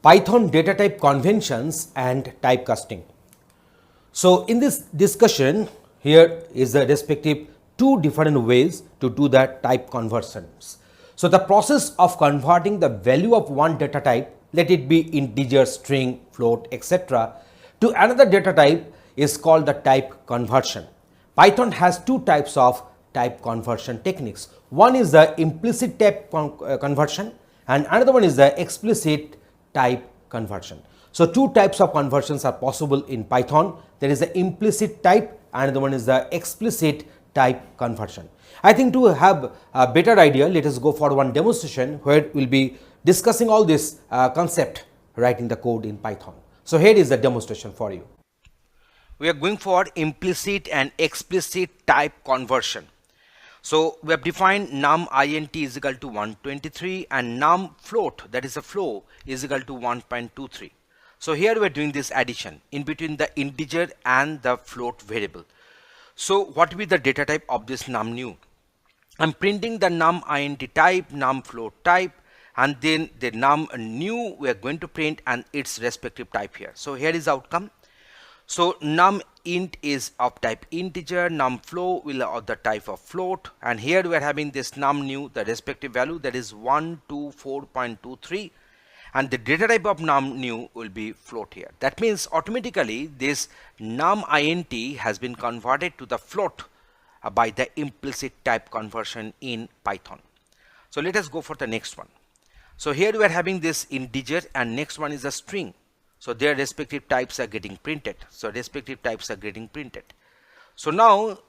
Python data type conventions and typecasting. So in this discussion, here is the respective two different ways to do the type conversions. So the process of converting the value of one data type, let it be integer, string, float, etc., to another data type is called the type conversion. Python has two types of type conversion techniques. One is the implicit type conversion and another one is the explicit type conversion. So two types of conversions are possible in Python. There is the implicit type and the one is the explicit type conversion. I think to have a better idea, let us go for one demonstration where we will be discussing all this concept writing the code in Python. So here is the demonstration for you. We are going for implicit and explicit type conversion. So we have defined num int is equal to 123 and num float, that is a flow, is equal to 1.23. So here we are doing this addition in between the integer and the float variable. So what will be the data type of this num new? I'm printing the num int type, num float type, and then the num new we are going to print and its respective type here. So here is the outcome. So num int is of type integer, num flow will of the type of float, and here we are having this num new, the respective value, that is 124.23, and the data type of num new will be float here. That means automatically this num int has been converted to the float by the implicit type conversion in Python. So let us go for the next one. So here we are having this integer and next one is a string. So their respective types are getting printed. So respective types are getting printed. So now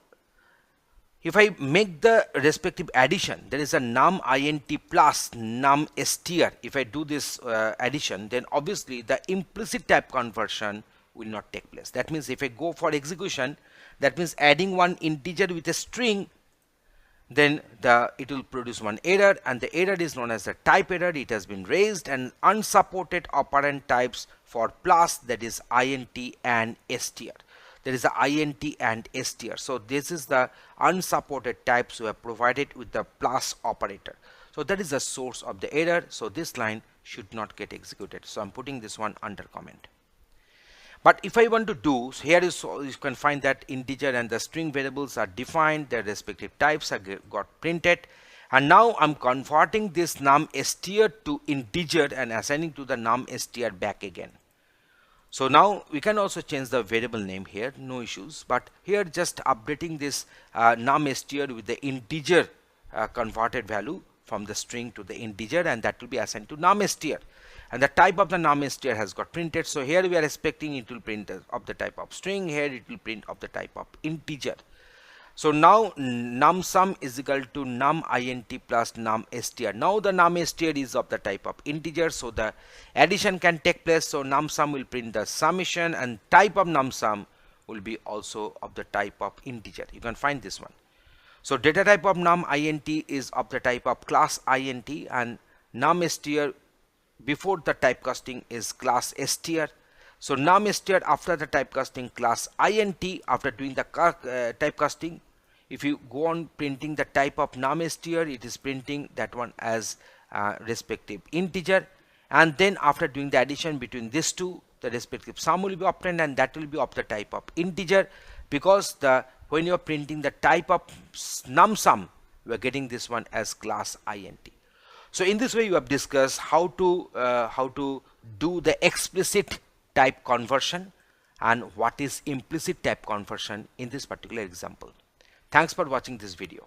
if I make the respective addition, there is a num int plus num str. If I do this addition, then obviously the implicit type conversion will not take place. That means if I go for execution, that means adding one integer with a string, then it will produce one error, and the error is known as the type error. It has been raised, and unsupported operand types for plus, that is int and str. There is a int and str. So this is the unsupported types we have provided with the plus operator. So that is the source of the error. So this line should not get executed. So I'm putting this one under comment. But if I want to do, so here is, so you can find that integer and the string variables are defined, their respective types are got printed, and now I'm converting this num str to integer and assigning to the num str back again. So now we can also change the variable name here, no issues, but here just updating this num str with the integer converted value from the string to the integer, and that will be assigned to num str. And the type of the num str has got printed. So here we are expecting it will print of the type of string, here it will print of the type of integer. So now num sum is equal to num int plus num str. Now the num str is of the type of integer, so the addition can take place. So num sum will print the summation, and type of num sum will be also of the type of integer. You can find this one. So data type of num int is of the type of class int, and num str before the typecasting is class str. So num str after the typecasting class int. After doing the typecasting, if you go on printing the type of num str, it is printing that one as respective integer, and then after doing the addition between these two, the respective sum will be obtained, and that will be of the type of integer, because when you are printing the type of num sum, we are getting this one as class int. So in this way you have discussed how to do the explicit type conversion and what is implicit type conversion in this particular example. Thanks for watching this video.